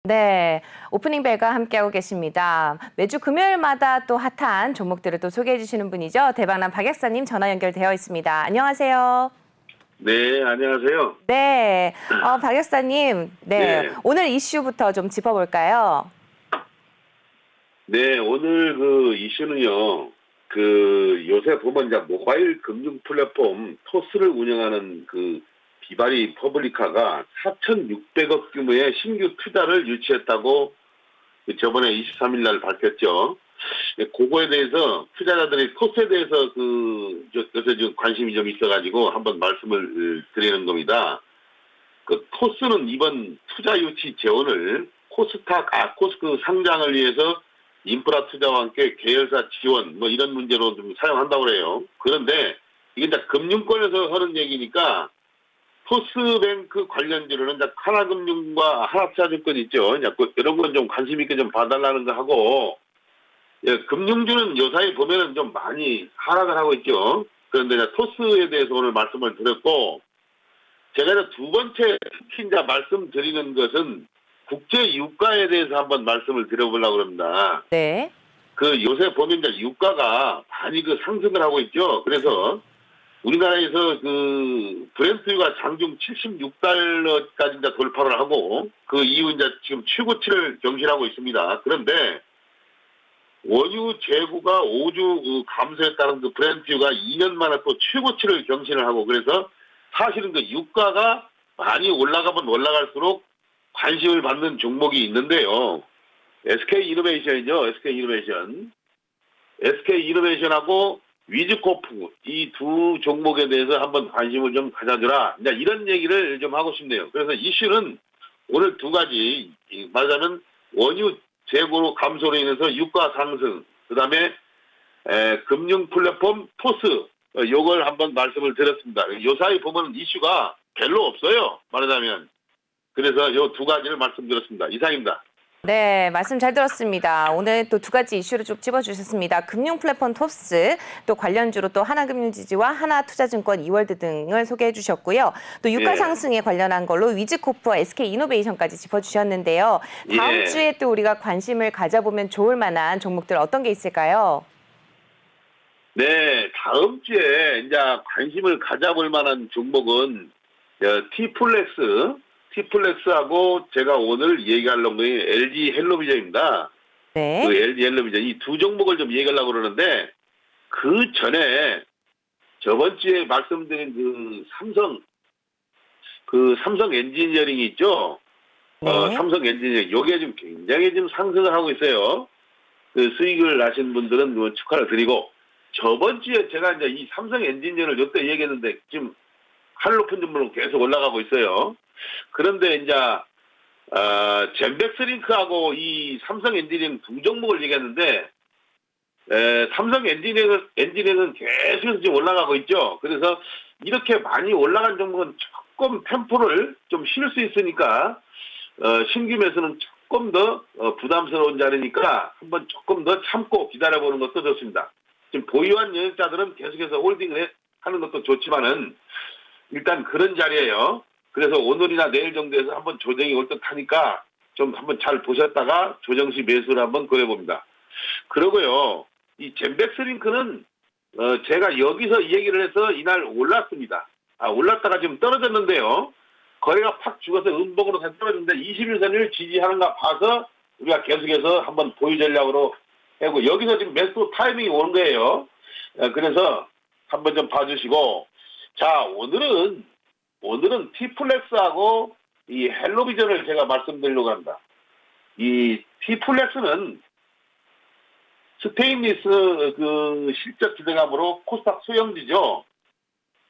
네, 오프닝 벨과 함께하고 계십니다. 매주 금요일마다 또 핫한 종목들을 또 소개해 주시는 분이죠. 대박남 박 약사님 전화 연결되어 있습니다. 안녕하세요. 네, 안녕하세요. 네, 박 약사님, 네, 네, 오늘 이슈부터 좀 짚어볼까요? 네, 오늘 그 이슈는요, 그 요새 보면 이제 모바일 금융 플랫폼 토스를 운영하는 그 비바리 퍼블리카가 4,600억 규모의 신규 투자를 유치했다고 저번에 23일 날 밝혔죠. 그거에 대해서 투자자들이 토스에 대해서 요새 좀 관심이 좀 있어가지고 한번 말씀을 드리는 겁니다. 그 토스는 이번 투자 유치 재원을 코스크 상장을 위해서 인프라 투자와 함께 계열사 지원 뭐 이런 문제로 좀 사용한다고 그래요. 그런데 이게 이제 금융권에서 하는 얘기니까 토스뱅크 관련주로는 이제 하나금융과 하나투자증권 있죠. 이제 이런 건 좀 관심 있게 좀 봐달라는 거 하고, 예, 금융주는 요사이 보면은 좀 많이 하락을 하고 있죠. 그런데 이제 토스에 대해서 오늘 말씀을 드렸고, 제가 이제 두 번째 특히 이제 말씀드리는 것은 국제 유가에 대해서 한번 말씀을 드려보려고 합니다. 네, 그 요새 보면 이제 유가가 많이 그 상승을 하고 있죠. 그래서 우리나라에서 그 브렌트유가 장중 76달러까지 이제 돌파를 하고 그 이후 이제 지금 최고치를 경신하고 있습니다. 그런데 원유 재고가 5주 감소에 따른 그 브렌트유가 2년 만에 또 최고치를 경신을 하고 그래서 사실은 그 유가가 많이 올라가면 올라갈수록 관심을 받는 종목이 있는데요. SK이노베이션이죠. SK이노베이션. SK이노베이션하고 위즈코프 이 두 종목에 대해서 한번 관심을 좀 가져주라. 이런 얘기를 좀 하고 싶네요. 그래서 이슈는 오늘 두 가지 말하자면 원유 재고로 감소로 인해서 유가 상승, 그다음에 금융 플랫폼 토스 요걸 한번 말씀을 드렸습니다. 요 사이 보면 이슈가 별로 없어요. 말하자면. 그래서 요 두 가지를 말씀드렸습니다. 이상입니다. 네, 말씀 잘 들었습니다. 오늘 또 두 가지 이슈를 좀 찝어주셨습니다. 금융 플랫폼 토스, 또 관련주로 또 하나금융지주와 하나투자증권 이월드 등을 소개해 주셨고요. 또 유가 예. 상승에 관련한 걸로 위즈코프와 SK이노베이션까지 짚어주셨는데요. 다음 예. 주에 또 우리가 관심을 가져보면 좋을 만한 종목들 어떤 게 있을까요? 네, 다음 주에 이제 관심을 가져볼 만한 종목은 티플렉스하고 제가 오늘 얘기할 놈이 LG 헬로비전입니다. 네. 그 LG 헬로비전 이 두 종목을 좀 얘기하려고 그러는데 그 전에 저번 주에 말씀드린 삼성 엔지니어링이 있죠. 네. 삼성 엔지니어링 요게 지금 굉장히 지금 상승을 하고 있어요. 그 수익을 나신 분들은 뭐 축하를 드리고 저번 주에 제가 이제 이 삼성 엔지니어를 요때 얘기했는데 지금 하늘 높은 점으로 계속 올라가고 있어요. 그런데 이제 젠백스링크하고 이 삼성 엔지니어링 두 종목을 얘기했는데 삼성 엔지니어링은 계속해서 지금 올라가고 있죠. 그래서 이렇게 많이 올라간 종목은 조금 템포를 좀 쉴 수 있으니까 신규 매수는 조금 더 부담스러운 자리니까 한번 조금 더 참고 기다려보는 것도 좋습니다. 지금 보유한 여력자들은 계속해서 홀딩을 하는 것도 좋지만은 일단 그런 자리예요. 그래서 오늘이나 내일 정도에서 한번 조정이 올 듯하니까 좀 한번 잘 보셨다가 조정 시 매수를 한번 그려봅니다. 그러고요. 이 젠백스링크는 제가 여기서 이 얘기를 해서 이날 올랐습니다. 올랐다가 지금 떨어졌는데요. 거래가 팍 죽어서 음봉으로 다시 떨어졌는데 21선을 지지하는가 봐서 우리가 계속해서 한번 보유 전략으로 하고 여기서 지금 매수 타이밍이 오는 거예요. 그래서 한번 좀 봐주시고 자 오늘은 티플렉스하고 이 헬로비전을 제가 말씀드리려고 합니다. 이 티플렉스는 스테인리스 그 실적 기대감으로 코스닥 소형주죠.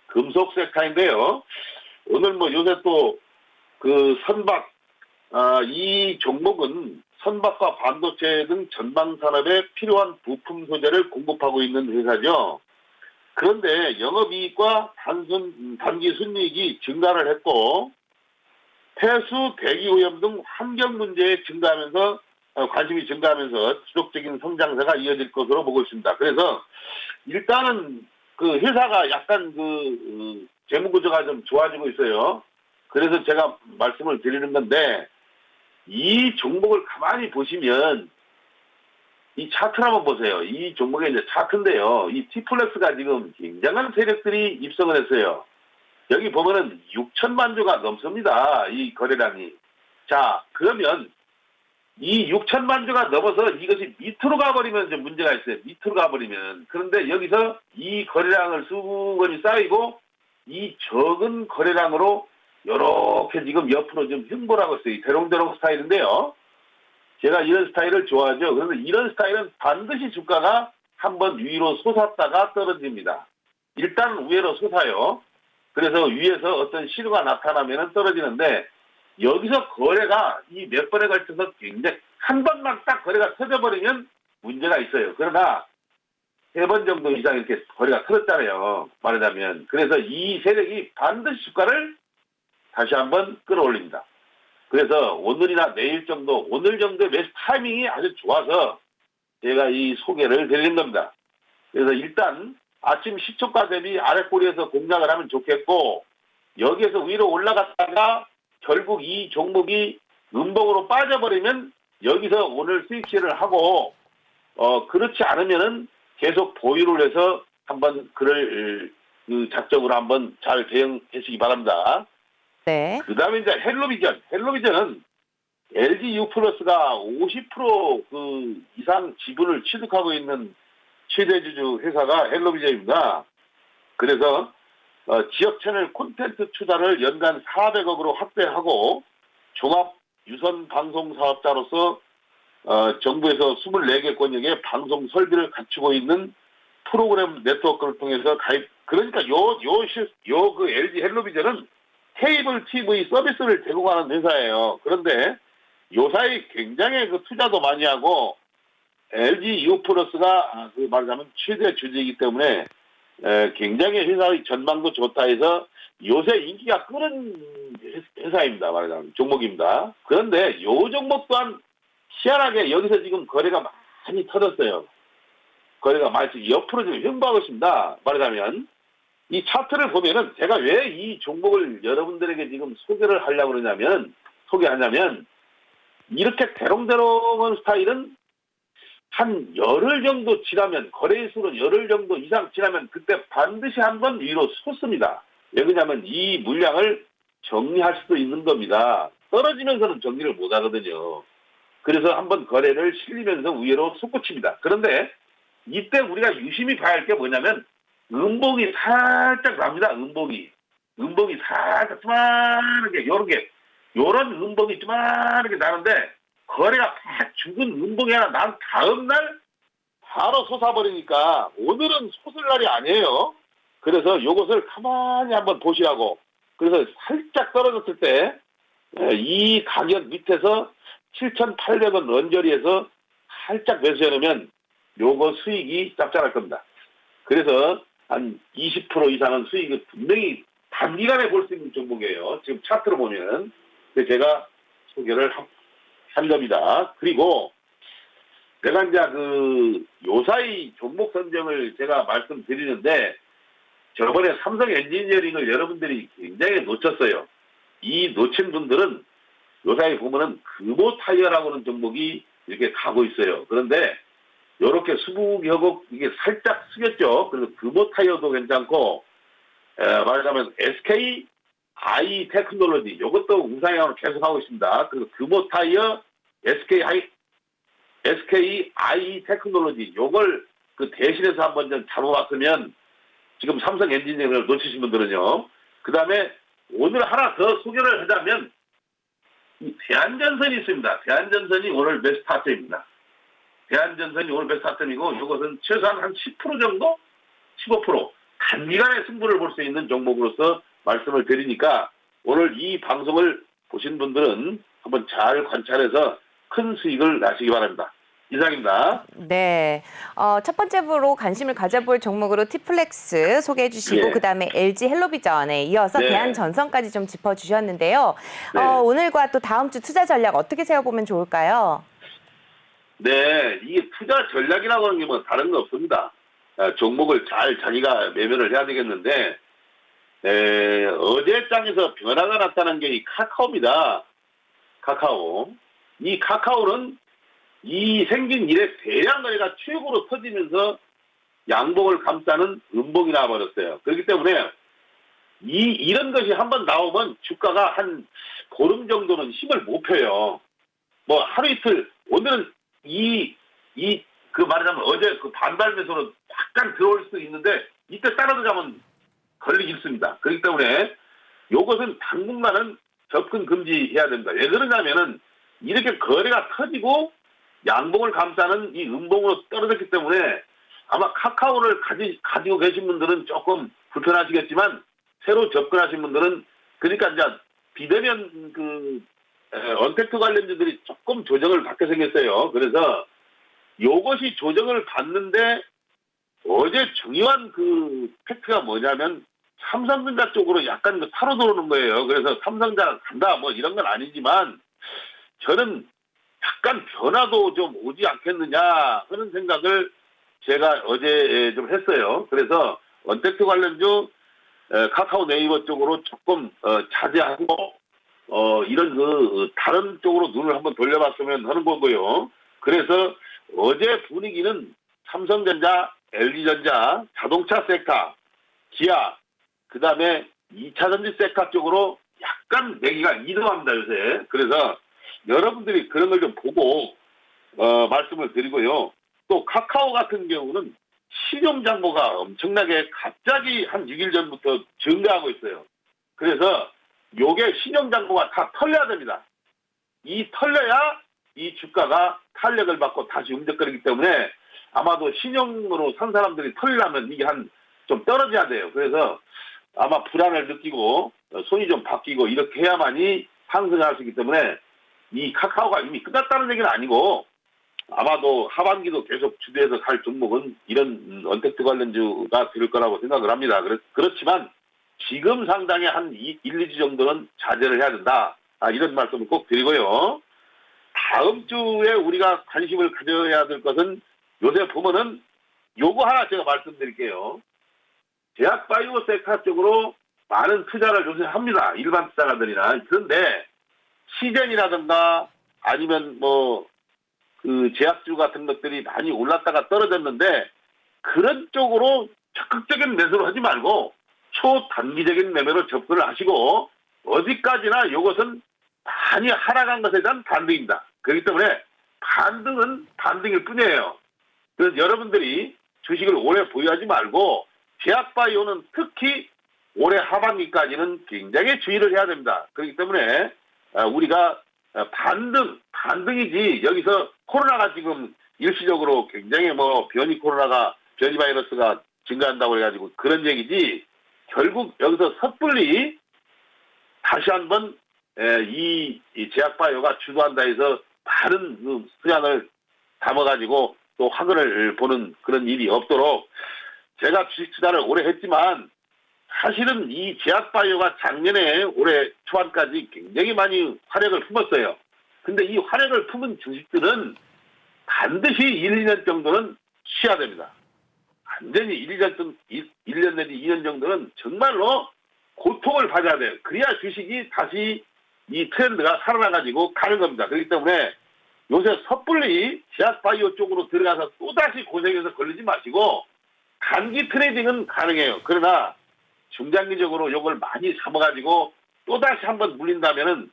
금속 섹터인데요. 오늘 뭐 요새 또 그 선박 이 종목은 선박과 반도체 등 전방 산업에 필요한 부품 소재를 공급하고 있는 회사죠. 그런데 영업이익과 단기 순이익이 증가를 했고 폐수, 대기오염 등 환경 문제에 증가하면서 관심이 증가하면서 지속적인 성장세가 이어질 것으로 보고 있습니다. 그래서 일단은 그 회사가 약간 재무 구조가 좀 좋아지고 있어요. 그래서 제가 말씀을 드리는 건데 이 종목을 가만히 보시면 이 차트를 한번 보세요. 이 종목의 이제 차트인데요. 이 T플렉스가 지금 굉장한 세력들이 입성을 했어요. 여기 보면은 6천만 주가 넘습니다. 이 거래량이. 자, 그러면 이 6천만 주가 넘어서 이것이 밑으로 가버리면 좀 문제가 있어요. 밑으로 가버리면. 그런데 여기서 이 거래량을 수건이 쌓이고 이 적은 거래량으로 이렇게 지금 옆으로 좀 횡보를 하고 있어요. 이 대롱대롱 스타일인데요. 제가 이런 스타일을 좋아하죠. 그런데 이런 스타일은 반드시 주가가 한번 위로 솟았다가 떨어집니다. 일단 위로 솟아요. 그래서 위에서 어떤 신호가 나타나면 떨어지는데 여기서 거래가 이 몇 번에 걸쳐서 굉장히 한 번만 딱 거래가 터져버리면 문제가 있어요. 그러나 3번 정도 이상 이렇게 거래가 터졌잖아요. 말하자면. 그래서 이 세력이 반드시 주가를 다시 한번 끌어올립니다. 그래서 오늘이나 내일 정도, 오늘 정도의 매수 타이밍이 아주 좋아서 제가 이 소개를 드리는 겁니다. 그래서 일단 아침 시초가 대비 아랫꼬리에서 공략을 하면 좋겠고, 여기에서 위로 올라갔다가 결국 이 종목이 음봉으로 빠져버리면 여기서 오늘 수익 실현을 하고, 그렇지 않으면은 계속 보유를 해서 한번 그 작정으로 한번 잘 대응하시기 바랍니다. 네. 그 다음에 이제 헬로비전은 LG U+가 50% 이상 지분을 취득하고 있는 최대주주 회사가 헬로비전입니다. 그래서 지역 채널 콘텐츠 투자를 연간 400억으로 확대하고 종합 유선 방송 사업자로서 정부에서 24개 권역의 방송 설비를 갖추고 있는 프로그램 네트워크를 통해서 가입. 그러니까 그 LG 헬로비전은 케이블 TV 서비스를 제공하는 회사예요. 그런데 요사이 굉장히 그 투자도 많이 하고 LG U+가 말하자면 최대 주주이기 때문에 굉장히 회사의 전망도 좋다 해서 요새 인기가 끄는 회사입니다. 말하자면 종목입니다. 그런데 요 종목 또한 희한하게 여기서 지금 거래가 많이 터졌어요. 거래가 많이 옆으로 지금 횡보하고 있습니다. 말하자면 이 차트를 보면은 제가 왜 이 종목을 여러분들에게 지금 소개하냐면 이렇게 대롱대롱한 스타일은 한 열흘 정도 지나면 거래일수로 열흘 정도 이상 지나면 그때 반드시 한번 위로 솟습니다. 왜 그러냐면 이 물량을 정리할 수도 있는 겁니다. 떨어지면서는 정리를 못 하거든요. 그래서 한번 거래를 실리면서 위로 솟구칩니다. 그런데 이때 우리가 유심히 봐야 할 게 뭐냐면 음봉이 살짝 납니다. 음봉이 살짝 조만하게 요런 음봉이 조만하게 나는데 거래가 팍 죽은 음봉이 하나 난 다음날 바로 솟아버리니까 오늘은 솟을 날이 아니에요. 그래서 요것을 가만히 한번 보시라고. 그래서 살짝 떨어졌을 때 이 가격 밑에서 7,800원 언저리에서 살짝 매수해놓으면 요거 수익이 짭짤할 겁니다. 그래서 한 20% 이상은 수익을 분명히 단기간에 볼 수 있는 종목이에요. 지금 차트로 보면. 그래서 제가 소개를 한 겁니다. 그리고 내가 이제 요사이 종목 선정을 제가 말씀드리는데 저번에 삼성 엔지니어링을 여러분들이 굉장히 놓쳤어요. 이 놓친 분들은 요사이 보면은 금호 타이어라고 하는 종목이 이렇게 가고 있어요. 그런데 요렇게 수북이 이게 살짝 숙였죠. 그래서 금호 타이어도 괜찮고 말하자면 SK I 테크놀로지 요것도 우상향으로 계속 하고 있습니다. 그리고 금호 타이어 SK I 테크놀로지 요걸 대신해서 한번 좀 잡아봤으면 지금 삼성 엔지니어링을 놓치신 분들은요. 그 다음에 오늘 하나 더 소개를 하자면 대한전선이 있습니다. 대한전선이 오늘 베스트 타점입니다. 대한전선이 오늘 베스트 타점이고 이것은 최소한 한 10% 정도? 15% 단기간에 승부를 볼 수 있는 종목으로서 말씀을 드리니까 오늘 이 방송을 보신 분들은 한번 잘 관찰해서 큰 수익을 나시기 바랍니다. 이상입니다. 네. 첫 번째로 관심을 가져볼 종목으로 T플렉스 소개해 주시고 예. 그다음에 LG 헬로비전에 이어서 네. 대한전선까지 좀 짚어주셨는데요. 네. 오늘과 또 다음 주 투자 전략 어떻게 세워보면 좋을까요? 네, 이게 투자 전략이라고 하는 게 뭐 다른 거 없습니다. 종목을 잘 자기가 매매를 해야 되겠는데 어제 장에서 변화가 나타난 게 이 카카오입니다. 카카오. 이 카카오는 이 생긴 이래 대량 거래가 최고로 터지면서 양봉을 감싸는 음봉이 나와버렸어요. 그렇기 때문에 이런 것이 한번 나오면 주가가 한 보름 정도는 힘을 못 펴요. 뭐 하루 이틀, 오늘은 그 말하자면 어제 그 반발 매수로 약간 들어올 수 있는데 이때 따라들어가면 걸리기 쉽습니다. 그렇기 때문에 요것은 당분간은 접근 금지해야 됩니다. 왜 그러냐면은 이렇게 거래가 터지고 양봉을 감싸는 이 음봉으로 떨어졌기 때문에 아마 카카오를 가지고 계신 분들은 조금 불편하시겠지만 새로 접근하신 분들은 그러니까 이제 비대면 언택트 관련주들이 조금 조정을 받게 생겼어요. 그래서 요것이 조정을 받는데 어제 중요한 그 팩트가 뭐냐면 삼성전자 쪽으로 약간 타로 들어오는 거예요. 그래서 삼성전자 간다 뭐 이런 건 아니지만 저는 약간 변화도 좀 오지 않겠느냐 하는 생각을 제가 어제 좀 했어요. 그래서 언택트 관련주 카카오 네이버 쪽으로 조금 자제하고 이런 다른 쪽으로 눈을 한번 돌려봤으면 하는 거고요. 그래서 어제 분위기는 삼성전자, LG전자, 자동차 섹터, 기아, 그 다음에 2차전지 섹터 쪽으로 약간 내기가 이동합니다, 요새. 그래서 여러분들이 그런 걸 좀 보고 말씀을 드리고요. 또 카카오 같은 경우는 신용장부가 엄청나게 갑자기 한 6일 전부터 증가하고 있어요. 그래서 요게 신용장부가 다 털려야 됩니다. 이 털려야 이 주가가 탄력을 받고 다시 움직거리기 때문에 아마도 신용으로 산 사람들이 털리려면 이게 좀 떨어져야 돼요. 그래서 아마 불안을 느끼고 손이 좀 바뀌고 이렇게 해야만이 상승할 수 있기 때문에 이 카카오가 이미 끝났다는 얘기는 아니고 아마도 하반기도 계속 주도해서 갈 종목은 이런 언택트 관련주가 될 거라고 생각을 합니다. 그렇지만 지금 상당히 한 1, 2주 정도는 자제를 해야 된다. 이런 말씀을 꼭 드리고요. 다음 주에 우리가 관심을 가져야 될 것은 요새 보면은 요거 하나 제가 말씀드릴게요. 제약바이오 섹터 쪽으로 많은 투자를 요새 합니다. 일반 투자가들이나. 그런데 시젠이라든가 아니면 그 제약주 같은 것들이 많이 올랐다가 떨어졌는데 그런 쪽으로 적극적인 매수를 하지 말고 초단기적인 매매로 접근을 하시고 어디까지나 이것은 많이 하락한 것에 대한 반등입니다. 그렇기 때문에 반등은 반등일 뿐이에요. 그래서 여러분들이 주식을 오래 보유하지 말고 제약바이오는 특히 올해 하반기까지는 굉장히 주의를 해야 됩니다. 그렇기 때문에 우리가 반등이지 여기서 코로나가 지금 일시적으로 굉장히 변이 바이러스가 증가한다고 해가지고 그런 얘기지 결국 여기서 섣불리 다시 한번 이 제약바이오가 주도한다 해서 다른 그 수량을 담아가지고 또 화근을 보는 그런 일이 없도록 제가 주식 투자를 오래 했지만 사실은 이 제약바이오가 작년에 올해 초반까지 굉장히 많이 활약을 품었어요. 근데 이 활약을 품은 주식들은 반드시 1, 2년 정도는 쉬어야 됩니다. 완전히 1년 내지 2년 정도는 정말로 고통을 받아야 돼요. 그래야 주식이 다시 이 트렌드가 살아나가지고 가는 겁니다. 그렇기 때문에 요새 섣불리 제약바이오 쪽으로 들어가서 또다시 고생해서 걸리지 마시고 단기 트레이딩은 가능해요. 그러나 중장기적으로 이걸 많이 삼아가지고 또다시 한번 물린다면은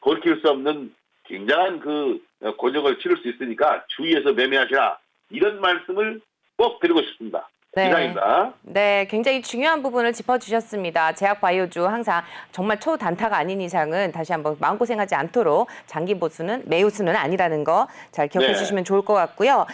돌이킬 수 없는 굉장한 그 고적을 치를 수 있으니까 주의해서 매매하시라. 이런 말씀을 꼭 드리고 싶습니다. 네. 이상입니다. 네, 굉장히 중요한 부분을 짚어주셨습니다. 제약바이오주 항상 정말 초단타가 아닌 이상은 다시 한번 마음고생하지 않도록 장기 보수는 매우수는 아니라는 거 잘 기억해 주시면 좋을 것 같고요.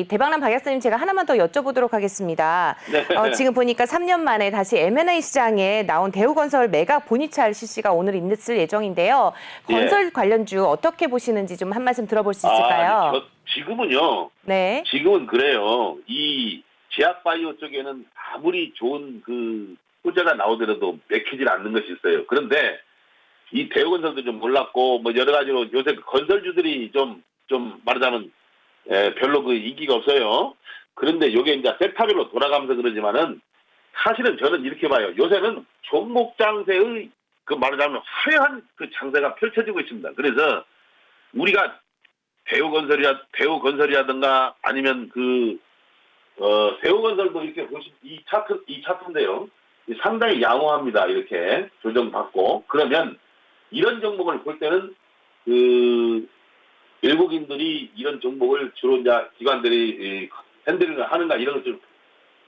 대박남 박약사님 제가 하나만 더 여쭤보도록 하겠습니다. 네. 지금 보니까 3년 만에 다시 M&A 시장에 나온 대우건설 메가 본이차 실시가 오늘 있을 예정인데요. 건설 관련주 어떻게 보시는지 좀 한 말씀 들어볼 수 있을까요? 지금은요. 네. 지금은 그래요. 이 제약바이오 쪽에는 아무리 좋은 그 호재가 나오더라도 맥히질 않는 것이 있어요. 그런데 이 대우건설도 좀 몰랐고 여러 가지로 요새 건설주들이 좀 말하자면 별로 그 인기가 없어요. 그런데 요게 이제 섹터별로 돌아가면서 그러지만은 사실은 저는 이렇게 봐요. 요새는 종목 장세의 그 말하자면 화려한 그 장세가 펼쳐지고 있습니다. 그래서 우리가 대우건설이라든가 아니면 대우건설도 이렇게 보시 이 차트인데요. 상당히 양호합니다. 이렇게 조정받고 그러면 이런 종목을 볼 때는 외국인들이 이런 종목을 주로 이제 기관들이 핸들링을 하는가 이런 걸 좀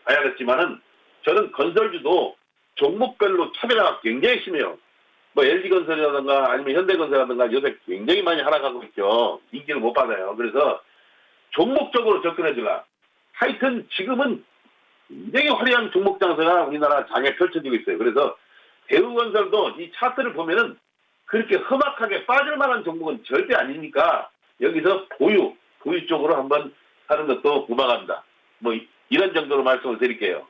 봐야겠지만은 저는 건설주도 종목별로 차별화가 굉장히 심해요. 뭐 LG건설이라든가 아니면 현대건설이라든가 요새 굉장히 많이 하락하고 있죠. 인기를 못 받아요. 그래서 종목적으로 접근해주라. 하여튼 지금은 굉장히 화려한 종목 장세가 우리나라 장에 펼쳐지고 있어요. 그래서 대우건설도 이 차트를 보면은 그렇게 험악하게 빠질 만한 종목은 절대 아니니까 여기서 보유 쪽으로 한번 하는 것도 무방합니다. 뭐 이런 정도로 말씀을 드릴게요.